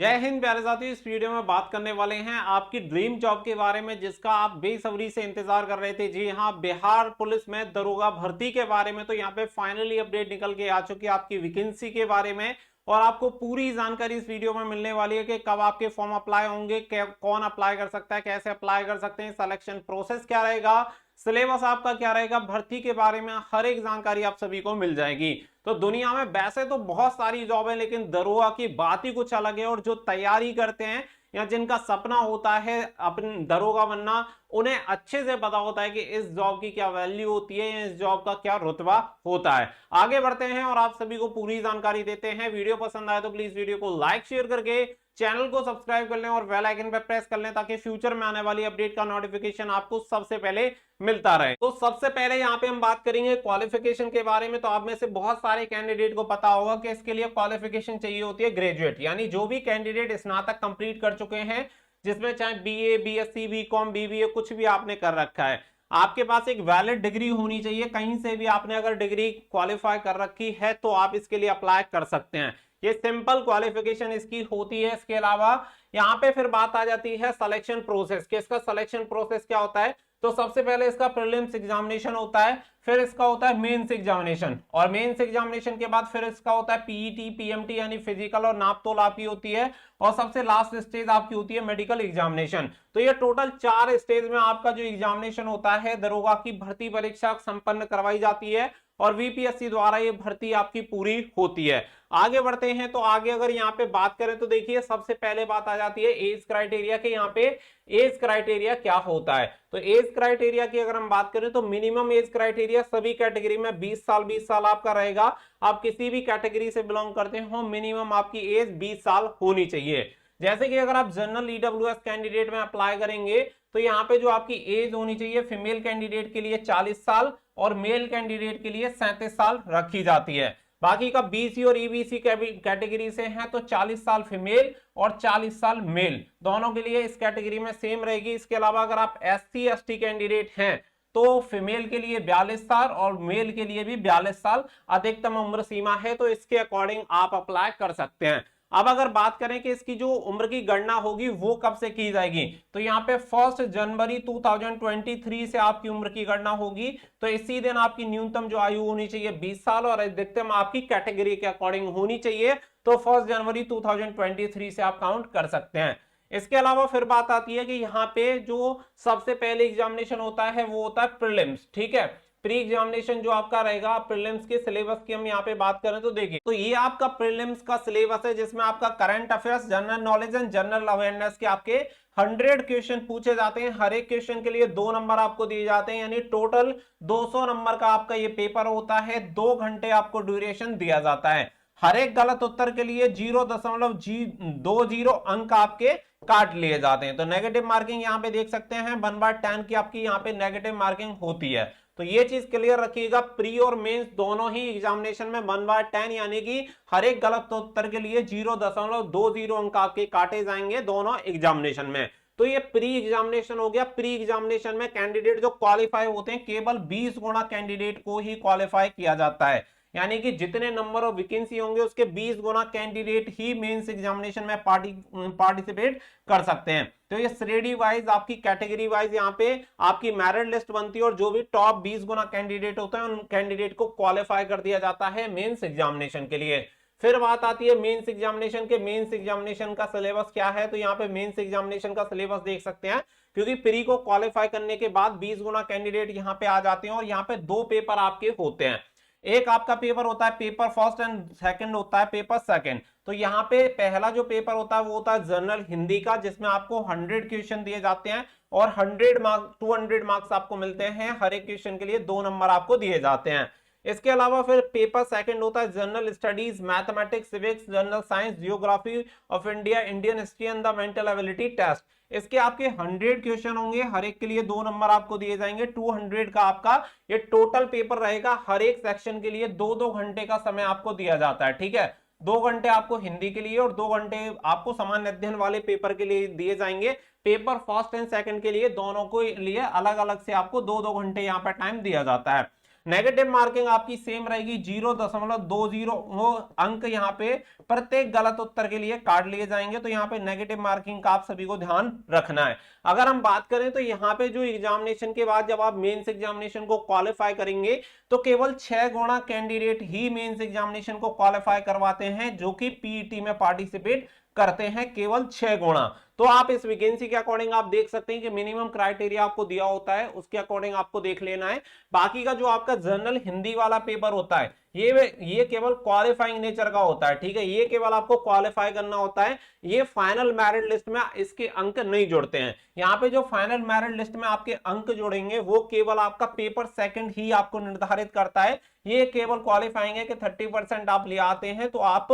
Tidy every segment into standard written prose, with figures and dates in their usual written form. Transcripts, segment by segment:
जय हिंद प्यारे साथियों। इस वीडियो में बात करने वाले हैं आपकी ड्रीम जॉब के बारे में, जिसका आप बेसब्री से इंतजार कर रहे थे। जी हां, बिहार पुलिस में दरोगा भर्ती के बारे में तो यहाँ पे फाइनली अपडेट निकल के आ चुकी है आपकी वैकेंसी के बारे में। और आपको पूरी जानकारी इस वीडियो में मिलने वाली है कि कब आपके फॉर्म अप्लाई होंगे, कौन अप्लाई कर सकता है, कैसे अप्लाई कर सकते हैं, सिलेक्शन प्रोसेस क्या रहेगा, सिलेबस आपका क्या रहेगा, भर्ती के बारे में हर एक जानकारी आप सभी को मिल जाएगी। तो दुनिया में वैसे तो बहुत सारी जॉब है, लेकिन दरोगा की बात ही कुछ अलग है। और जो तैयारी करते हैं या जिनका सपना होता है अपने दरोगा बनना, उन्हें अच्छे से पता होता है कि इस जॉब की क्या वैल्यू होती है या इस जॉब का क्या रुतबा होता है। आगे बढ़ते हैं और आप सभी को पूरी जानकारी देते हैं। वीडियो पसंद आए तो प्लीज वीडियो को लाइक शेयर करके चैनल को सब्सक्राइब कर लें और बेल आइकन पर प्रेस कर लें, ताकि फ्यूचर में आने वाली अपडेट का नोटिफिकेशन आपको सबसे पहले मिलता रहे। तो सबसे पहले यहाँ पे हम बात करेंगे क्वालिफिकेशन के बारे में। तो आप में से बहुत सारे कैंडिडेट को पता होगा कि इसके लिए क्वालिफिकेशन चाहिए होती है ग्रेजुएट, यानी जो भी कैंडिडेट स्नातक कंप्लीट कर चुके हैं, जिसमें चाहे बीए, बीएससी, बीकॉम, बीबीए कुछ भी आपने कर रखा है, आपके पास एक वैलिड डिग्री होनी चाहिए। कहीं से भी आपने अगर डिग्री क्वालिफाई कर रखी है तो आप इसके लिए अप्लाई कर सकते हैं। ये सिंपल क्वालिफिकेशन इसकी होती है। इसके अलावा यहाँ पे फिर बात आ जाती है सिलेक्शन प्रोसेस के। इसका सिलेक्शन प्रोसेस क्या होता है? तो सबसे पहले इसका प्रीलिम्स एग्जामिनेशन होता है, फिर इसका होता है मेंस एग्जामिनेशन, और मेंस एग्जामिनेशन के बाद फिर इसका होता है पीईटी, पीएमटी यानी फिजिकल और नापतोल आपकी होती है, और सबसे लास्ट स्टेज आपकी होती है मेडिकल एग्जामिनेशन। तो ये टोटल 4 स्टेज में आपका जो एग्जामिनेशन होता है, दरोगा की भर्ती परीक्षा संपन्न करवाई जाती है और वीपीएससी द्वारा ये भर्ती आपकी पूरी होती है। आगे बढ़ते हैं। तो आगे अगर यहाँ पे बात करें तो देखिए, सबसे पहले बात आ जाती है एज क्राइटेरिया के। यहाँ पे एज क्राइटेरिया क्या होता है? तो एज क्राइटेरिया की अगर हम बात करें तो मिनिमम एज क्राइटेरिया सभी कैटेगरी में 20 साल आपका रहेगा। आप किसी भी कैटेगरी से बिलोंग करते हो, मिनिमम आपकी एज 20 साल होनी चाहिए। जैसे कि अगर आप जनरल ईडब्ल्यूएस कैंडिडेट में अप्लाई करेंगे तो यहाँ पे जो आपकी एज होनी चाहिए, फीमेल कैंडिडेट के लिए 40 साल और मेल कैंडिडेट के लिए 37 साल रखी जाती है। बाकी का बीसी और ईबीसी कैटेगरी से है तो 40 साल फीमेल और 40 साल मेल, दोनों के लिए इस कैटेगरी में सेम रहेगी। इसके अलावा अगर आप एससी एसटी कैंडिडेट हैं तो फीमेल के लिए 42 साल और मेल के लिए भी 42 साल अधिकतम उम्र सीमा है। तो इसके अकॉर्डिंग आप अप्लाई कर सकते हैं। अब अगर बात करें कि इसकी जो उम्र की गणना होगी वो कब से की जाएगी, तो यहाँ पे 1 जनवरी 2023 से आपकी उम्र की गणना होगी। तो इसी दिन आपकी न्यूनतम जो आयु होनी चाहिए 20 साल और अधिकतम आपकी कैटेगरी के अकॉर्डिंग होनी चाहिए। तो 1 जनवरी 2023 से आप काउंट कर सकते हैं। इसके अलावा फिर बात आती है कि यहाँ पे जो सबसे पहले एग्जामिनेशन होता है वो होता है प्रीलिम्स। ठीक है, प्री एग्जामिनेशन जो आपका रहेगा, प्रीलिम्स के सिलेबस की हम यहाँ पे बात करें तो देखिए, तो ये आपका प्रीलिम्स का सिलेबस है, जिसमें आपका current affairs, general knowledge and general awareness के आपके 100 क्वेश्चन पूछे जाते हैं। हर एक क्वेश्चन के लिए 2 नंबर आपको दिए जाते हैं, यानी टोटल 200 नंबर का आपका ये पेपर होता है। 2 घंटे आपको ड्यूरेशन दिया जाता है। हर एक गलत उत्तर के लिए 0.20 अंक आपके काट लिए जाते हैं। तो नेगेटिव मार्किंग यहाँ पे देख सकते हैं 1/10 की आपकी यहाँ पे नेगेटिव मार्किंग होती है। तो ये चीज क्लियर रखिएगा, प्री और मेंस दोनों ही एग्जामिनेशन में 1/10 यानी कि हर एक गलत उत्तर के लिए 0.20 अंक आपके काटे जाएंगे दोनों एग्जामिनेशन में। तो ये प्री एग्जामिनेशन हो गया। प्री एग्जामिनेशन में कैंडिडेट जो क्वालिफाई होते हैं, केवल 20 गुना कैंडिडेट को ही क्वालिफाई किया जाता है, यानी कि जितने नंबर ऑफ वैकेंसी होंगे उसके 20 गुना कैंडिडेट ही मेंस एग्जामिनेशन में पार्टिसिपेट कर सकते हैं। तो ये श्रेणी वाइज आपकी कैटेगरी वाइज यहाँ पे आपकी मेरिट लिस्ट बनती है और जो भी टॉप 20 गुना कैंडिडेट होते हैं उन कैंडिडेट को क्वालिफाई कर दिया जाता है मेंस एग्जामिनेशन के लिए। फिर बात आती है मेंस एग्जामिनेशन के। मेंस एग्जामिनेशन का सिलेबस क्या है? तो यहाँ पे मेंस एग्जामिनेशन का सिलेबस देख सकते हैं, क्योंकि प्री को क्वालिफाई करने के बाद 20 गुना कैंडिडेट यहाँ पे आ जाते हैं और यहाँ पे 2 पेपर आपके होते हैं। एक आपका पेपर होता है पेपर फर्स्ट एंड सेकंड होता है पेपर सेकंड। तो यहाँ पे पहला जो पेपर होता है वो होता है जनरल हिंदी का, जिसमें आपको 100 क्वेश्चन दिए जाते हैं और 200 मार्क्स आपको मिलते हैं। हर एक क्वेश्चन के लिए 2 नंबर आपको दिए जाते हैं। इसके अलावा फिर पेपर सेकंड होता है general studies, mathematics, civics, general science, geography of India, Indian history and the mental ability test. इसके आपके 100 क्वेश्चन होंगे, हर एक के लिए 2 नंबर आपको दिए जाएंगे। 200 का आपका ये टोटल पेपर रहेगा। हर एक सेक्शन के लिए 2-2 घंटे का समय आपको दिया जाता है। ठीक है, 2 घंटे आपको हिंदी के लिए और 2 घंटे आपको सामान्य अध्ययन वाले पेपर के लिए दिए जाएंगे। पेपर फर्स्ट एंड सेकंड के लिए दोनों को लिए अलग अलग से आपको 2-2 घंटे यहाँ पर टाइम दिया जाता है। नेगेटिव मार्किंग आपकी सेम रहेगी, 0.20 वो अंक यहाँ पे प्रत्येक गलत उत्तर के लिए काट लिए जाएंगे। तो यहाँ पे नेगेटिव मार्किंग का आप सभी को ध्यान रखना है। अगर हम बात करें तो यहाँ पे जो एग्जामिनेशन के बाद जब आप मेंस एग्जामिनेशन को क्वालिफाई करेंगे तो केवल 6 गुणा कैंडिडेट ही मेंस एग्जामिनेशन को क्वालिफाई करवाते हैं जो कि पीईटी में पार्टिसिपेट करते हैं, केवल 6 गुणा। तो आप इस वैकेंसी के अकॉर्डिंग आप देख सकते हैं कि मिनिमम क्राइटेरिया आपको दिया होता है, उसके अकॉर्डिंग आपको देख लेना है। बाकी का जो आपका जनरल हिंदी वाला पेपर होता है ये केवल क्वालिफाइंग नेचर का होता है, ठीक है, ये केवल आपको क्वालिफाई करना होता है, ये फाइनल मेरिट लिस्ट में इसके अंक नहीं जुड़ते हैं। यहाँ पे जो फाइनल मेरिट लिस्ट में आपके अंक जुड़ेंगे वो केवल आपका पेपर सेकंड ही आपको निर्धारित करता है। ये केवल क्वालिफाइंग है कि 30% आप ले आते हैं तो आप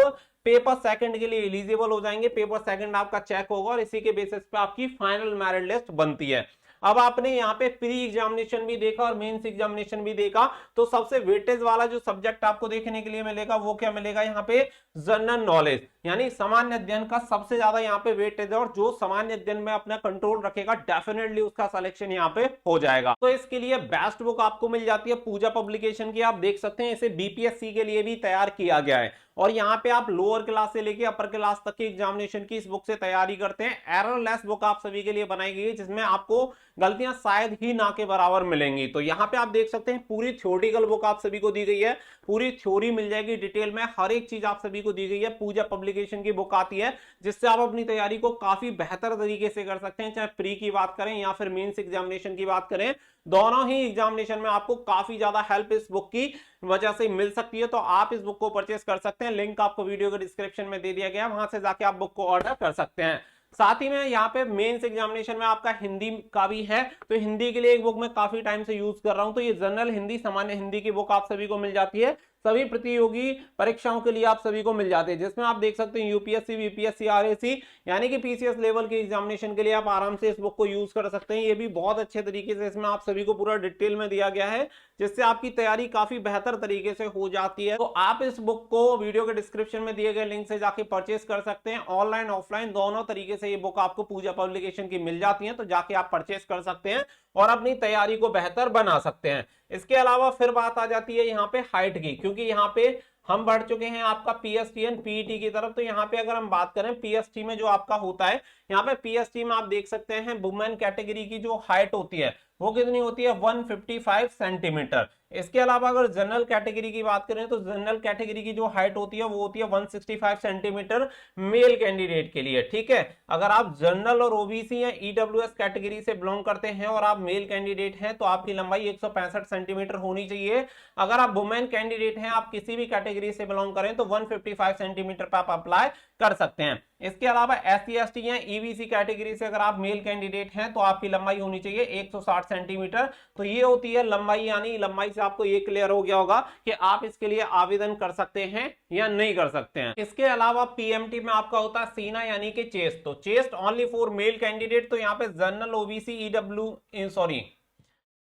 पेपर सेकंड के लिए एलिजिबल हो जाएंगे, पेपर सेकंड आपका चेक होगा और इसी के बेसिस पे आपकी फाइनल मेरिट लिस्ट बनती है। अब आपने यहाँ पे प्री एग्जामिनेशन भी देखा और मेंस एग्जामिनेशन भी देखा, तो सबसे वेटेज वाला जो सब्जेक्ट आपको देखने के लिए मिलेगा वो क्या मिलेगा, यहाँ पे जनरल नॉलेज यानी सामान्य अध्ययन का सबसे ज्यादा यहाँ पे वेटेज है, और जो सामान्य अध्ययन में अपना कंट्रोल रखेगा डेफिनेटली उसका सिलेक्शन यहाँ पे हो जाएगा। तो इसके लिए बेस्ट बुक आपको मिल जाती है पूजा पब्लिकेशन की, आप देख सकते हैं इसे बीपीएससी के लिए भी तैयार किया गया है, और यहाँ पे आप लोअर क्लास से लेके अपर क्लास तक की एग्जामिनेशन की इस बुक से तैयारी करते हैं। एररलेस बुक आप सभी के लिए बनाई गई है जिसमें आपको गलतियां शायद ही ना के बराबर मिलेंगी। तो यहाँ पे आप देख सकते हैं पूरी थ्योरेटिकल बुक आप सभी को दी गई है, पूरी थ्योरी मिल जाएगी डिटेल में, हर एक चीज आप सभी को दी गई है। पूजा पब्लिकेशन की बुक आती है जिससे आप अपनी तैयारी को काफी बेहतर तरीके से कर सकते हैं, चाहे प्री की बात करें या फिर मेंस एग्जामिनेशन की बात करें, दोनों ही एग्जामिनेशन में आपको काफी ज्यादा हेल्प इस बुक की वजह से मिल सकती है। तो आप इस बुक को परचेस कर सकते हैं, लिंक आपको वीडियो के डिस्क्रिप्शन में दे दिया गया, वहां से जाके आप बुक को ऑर्डर कर सकते हैं। साथ ही में यहाँ पे मेंस एग्जामिनेशन में आपका हिंदी का भी है, तो हिंदी के लिए एक बुक मैं काफी टाइम से यूज कर रहा हूं, तो ये जनरल हिंदी सामान्य हिंदी की बुक आप सभी को मिल जाती है, सभी प्रतियोगी परीक्षाओं के लिए आप सभी को मिल जाते हैं, जिसमें आप देख सकते हैं यूपीएससी बीपीएससी आरएसी यानी कि पीसीएस लेवल के एग्जामिनेशन के लिए आप आराम से इस बुक को यूज कर सकते हैं। ये भी बहुत अच्छे तरीके से इसमें आप सभी को पूरा डिटेल में दिया गया है, जिससे आपकी तैयारी काफी बेहतर तरीके से हो जाती है। तो आप इस बुक को वीडियो के डिस्क्रिप्शन में दिए गए लिंक से जाके परचेस कर सकते हैं, ऑनलाइन ऑफलाइन दोनों तरीके से ये बुक आपको पूजा पब्लिकेशन की मिल जाती है, तो जाके आप परचेस कर सकते हैं और अपनी तैयारी को बेहतर बना सकते हैं। इसके अलावा फिर बात आ जाती है यहाँ पे हाइट की, क्योंकि यहाँ पे हम बढ़ चुके हैं आपका पीएसटीएन पीईटी की तरफ। तो यहाँ पे अगर हम बात करें पीएसटी में जो आपका होता है, यहाँ पे पीएसटी में आप देख सकते हैं वुमेन कैटेगरी की जो हाइट होती है वो कितनी होती है, 155 सेंटीमीटर। इसके अलावा अगर जनरल कैटेगरी की बात करें तो जनरल कैटेगरी की जो हाइट होती है वो होती है 165 सेंटीमीटर मेल कैंडिडेट के लिए, ठीक है। अगर आप जनरल और ओबीसी या ईडब्ल्यूएस कैटेगरी से बिलोंग करते हैं और आप मेल कैंडिडेट हैं तो आपकी लंबाई 165 सेंटीमीटर होनी चाहिए। अगर आप वुमेन कैंडिडेट हैं, आप किसी भी कैटेगरी से बिलोंग करें तो 155 सेंटीमीटर पर आप अप्लाई कर सकते हैं। इसके अलावा एससी एसटी या ईबीसी कैटेगरी से अगर आप मेल कैंडिडेट हैं तो आपकी लंबाई होनी चाहिए 160 सेंटीमीटर। तो ये होती है लंबाई, यानी लंबाई से आपको ये क्लियर हो गया होगा कि आप इसके लिए आवेदन कर सकते हैं या नहीं कर सकते हैं। इसके अलावा पीएमटी में आपका होता है सीना यानी कि चेस्ट, तो chest only for male candidate. तो यहाँ पे जनरल ओबीसी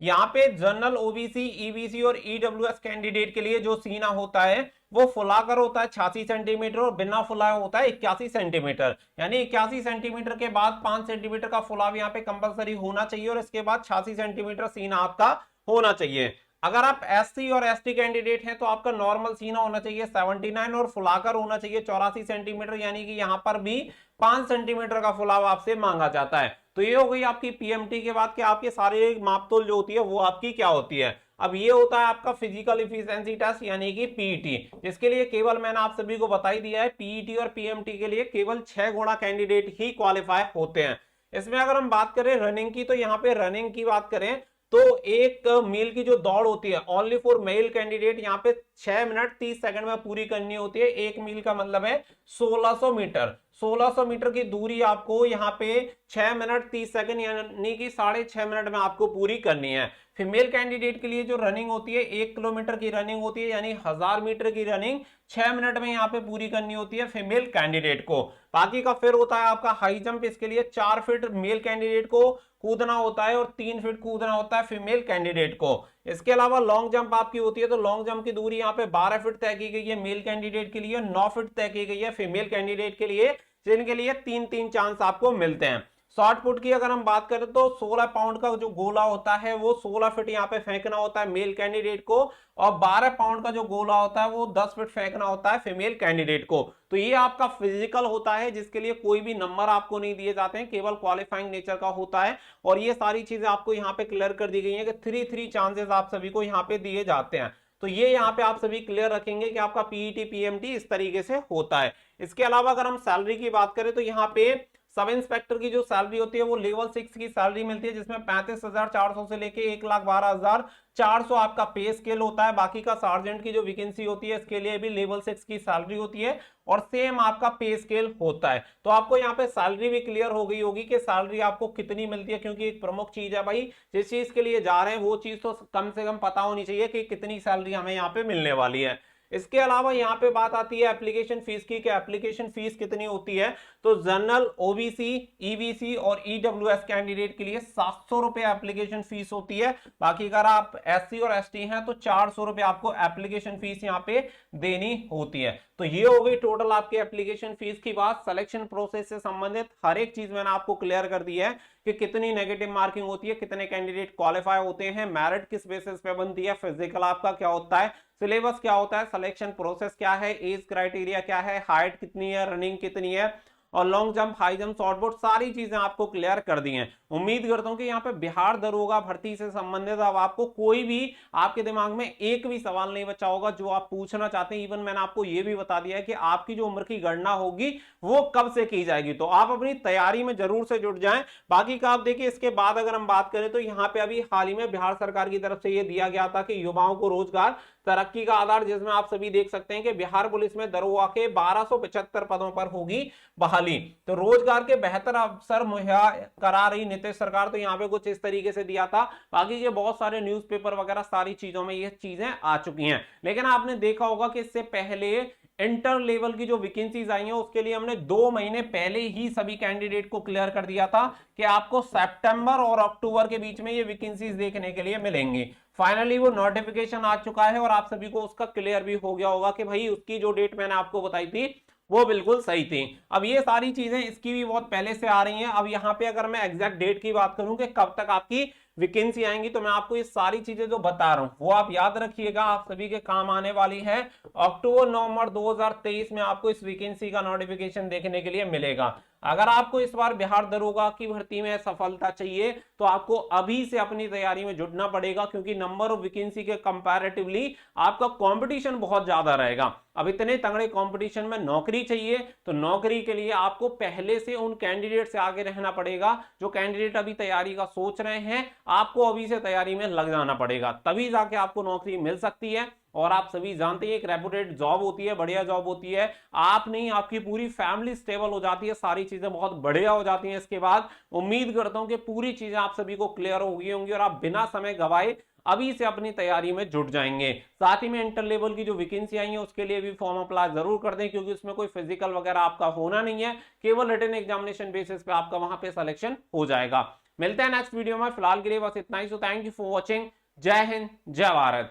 यहाँ पे जनरल ओबीसी ईबीसी और ईडब्ल्यूएस कैंडिडेट के लिए जो सीना होता है वो फुलाकर होता है 86 सेंटीमीटर और बिना फुलाए होता है 81 सेंटीमीटर। यानी 81 सेंटीमीटर के बाद 5 सेंटीमीटर का फुलाव यहाँ पे कंपलसरी होना चाहिए और इसके बाद 86 सेंटीमीटर सीना आपका होना चाहिए। अगर आप एससी और एसटी कैंडिडेट हैं तो आपका नॉर्मल सीना होना चाहिए 79 और फुलाकर होना चाहिए 84 सेंटीमीटर, यानी कि यहाँ पर भी 5 सेंटीमीटर का फुलाव आपसे मांगा जाता है। तो ये हो गई आपकी पीएमटी के बाद कि आपके सारे मापतोल जो होती है वो आपकी क्या होती है। अब ये होता है आपका फिजिकल इफिशिएंसी टेस्ट यानी कि पीईटी, जिसके लिए केवल मैंने आप सभी को बता ही दिया है पीईटी और पीएमटी के लिए केवल 6 गुणा कैंडिडेट ही क्वालिफाई होते हैं। इसमें अगर हम बात करें रनिंग की, तो यहाँ पे रनिंग की बात करें तो एक मील की जो दौड़ होती है ओनली फॉर मेल कैंडिडेट यहाँ पे 6 मिनट 30 सेकंड में पूरी करनी होती है। एक मील का मतलब है 1600 मीटर। 1600 मीटर की दूरी आपको यहाँ पे 6 मिनट 30 सेकंड यानी कि 6.5 मिनट में आपको पूरी करनी है। फीमेल कैंडिडेट के लिए जो रनिंग होती है 1 किलोमीटर की रनिंग होती है, यानी 1000 मीटर की रनिंग 6 मिनट में यहाँ पे पूरी करनी होती है फीमेल कैंडिडेट को। बाकी का फिर होता है आपका हाई जंप, इसके लिए 4 फीट मेल कैंडिडेट को कूदना होता है और 3 फीट कूदना होता है फीमेल कैंडिडेट को। इसके अलावा लॉन्ग जंप आपकी होती है, तो लॉन्ग जंप की दूरी यहाँ पे 12 फीट तय की गई है मेल कैंडिडेट के लिए, 9 फीट तय की गई है फीमेल कैंडिडेट के लिए, जिनके लिए 3-3 चांस आपको मिलते हैं। शॉर्ट पुट की अगर हम बात करें तो 16 पाउंड का जो गोला होता है वो 16 फीट यहाँ पे फेंकना होता है मेल कैंडिडेट को, और 12 पाउंड का जो गोला होता है वो 10 फीट फेंकना होता है फीमेल कैंडिडेट को। तो ये आपका फिजिकल होता है जिसके लिए कोई भी नंबर आपको नहीं दिए जाते हैं, केवल क्वालिफाइंग नेचर का होता है। और ये सारी चीजें आपको यहाँ पे क्लियर कर दी गई है कि 3 चांसेस आप सभी को यहाँ पे दिए जाते हैं। तो ये यहाँ पे आप सभी क्लियर रखेंगे कि आपका पीईटी पीएमटी इस तरीके से होता है। इसके अलावा अगर हम सैलरी की बात करें तो यहाँ पे सब इंस्पेक्टर की जो सैलरी होती है वो लेवल 6 की सैलरी मिलती है, जिसमें 35,400 से लेके 1,12,400 आपका पे स्केल होता है। बाकी का सार्जेंट की जो वैकेंसी होती है इसके लिए भी लेवल 6 की सैलरी होती है और सेम आपका पे स्केल होता है। तो आपको यहाँ पे सैलरी भी क्लियर हो गई होगी कि सैलरी आपको कितनी मिलती है, क्योंकि एक प्रमुख चीज है भाई, जिस चीज के लिए जा रहे हैं वो चीज तो कम से कम पता होनी चाहिए कि कितनी सैलरी हमें यहाँ पे मिलने वाली है। इसके अलावा यहाँ पे बात आती है एप्लीकेशन फीस की कि एप्लीकेशन फीस कितनी होती है। तो जनरल, ओबीसी, ईबीसी और ईडब्ल्यूएस कैंडिडेट के लिए 700 रुपए एप्लीकेशन फीस होती है। बाकी अगर आप एससी और एसटी हैं तो 400 रुपए आपको एप्लीकेशन फीस यहाँ पे देनी होती है। तो ये हो गई टोटल आपकी एप्लीकेशन फीस की बात। सिलेक्शन प्रोसेस से संबंधित हर एक चीज मैंने आपको क्लियर कर दी है कि कितनी नेगेटिव मार्किंग होती है, कितने कैंडिडेट क्वालिफाई होते हैं, मेरिट किस बेसिस पे बनती है, फिजिकल आपका क्या होता है, सिलेबस क्या होता है, सिलेक्शन प्रोसेस क्या है, एज क्राइटेरिया क्या है, हाइट कितनी है, रनिंग कितनी है, और long jump, high jump, short put, सारी चीजें आपको क्लियर कर दी हैं। उम्मीद करता हूं कि यहाँ पे बिहार दरोगा भर्ती से संबंधित अब आपको कोई भी आपके दिमाग में एक भी सवाल नहीं बचा होगा जो आप पूछना चाहते हैं। इवन मैंने आपको ये भी बता दिया है कि आपकी जो उम्र की गणना होगी वो कब से की जाएगी, तो आप अपनी तैयारी में जरूर से जुट जाएं। बाकी का आप देखिए, इसके बाद अगर हम बात करें तो यहाँ पे अभी हाल ही में बिहार सरकार की तरफ से ये दिया गया था कि युवाओं को रोजगार तरक्की का आधार, जिसमें आप सभी देख सकते हैं कि बिहार पुलिस में दरोगा के 1275 पदों पर होगी बहाली। तो रोजगार के बेहतर अवसर मुहैया करा रही नीतीश सरकार, तो यहाँ पे कुछ इस तरीके से दिया था। बाकी ये बहुत सारे न्यूज़पेपर वगैरह सारी चीजों में ये चीजें आ चुकी हैं। लेकिन आपने देखा होगा कि इससे पहले इंटर लेवल की जो वैकेंसीज आई हैं उसके लिए हमने 2 महीने पहले ही सभी कैंडिडेट को क्लियर कर दिया था कि आपको सितंबर और अक्टूबर के बीच में ये वैकेंसीज देखने के लिए मिलेंगी। फाइनली वो नोटिफिकेशन आ चुका है और आप सभी को उसका क्लियर भी हो गया होगा कि भाई उसकी जो डेट मैंने आपको बताई थी वो बिल्कुल सही थी। अब ये सारी चीजें इसकी भी बहुत पहले से आ रही हैं। अब यहाँ पे अगर मैं एग्जैक्ट डेट की बात करूं कि कब तक आपकी वैकेंसी आएंगी, तो मैं आपको ये सारी चीजें जो बता रहा हूं वो आप याद रखिएगा, आप सभी के काम आने वाली है। अक्टूबर नवंबर 2023 में आपको इस वैकेंसी का नोटिफिकेशन देखने के लिए मिलेगा। अगर आपको इस बार बिहार दरोगा की भर्ती में सफलता चाहिए तो आपको अभी से अपनी तैयारी में जुटना पड़ेगा, क्योंकि नंबर ऑफ वैकेंसी के कंपैरेटिवली आपका कंपटीशन बहुत ज्यादा रहेगा। अब इतने तगड़े कंपटीशन में नौकरी चाहिए तो नौकरी के लिए आपको पहले से उन कैंडिडेट से आगे रहना पड़ेगा। जो कैंडिडेट अभी तैयारी का सोच रहे हैं, आपको अभी से तैयारी में लग जाना पड़ेगा, तभी जाके आपको नौकरी मिल सकती है। और आप सभी जानते हैं एक रेपुटेड जॉब होती है, बढ़िया जॉब होती है। आप नहीं, आपकी पूरी फैमिली स्टेबल हो जाती है, सारी चीजें बहुत बढ़िया हो जाती हैं। इसके बाद उम्मीद करता हूं कि पूरी चीजें आप सभी को क्लियर हो गई होंगी और आप बिना समय गवाए अभी से अपनी तैयारी में जुट जाएंगे। साथ ही में इंटर लेवल की जो वैकेंसी आई है उसके लिए भी फॉर्म अप्लाई जरूर कर दें, क्योंकि उसमें कोई फिजिकल वगैरह आपका होना नहीं है, केवल रिटन एग्जामिनेशन बेसिस पे आपका वहां पे सिलेक्शन हो जाएगा। मिलते हैं नेक्स्ट वीडियो में, फिलहाल के लिए बस इतना ही। So thank you for watching. जय हिंद, जय भारत।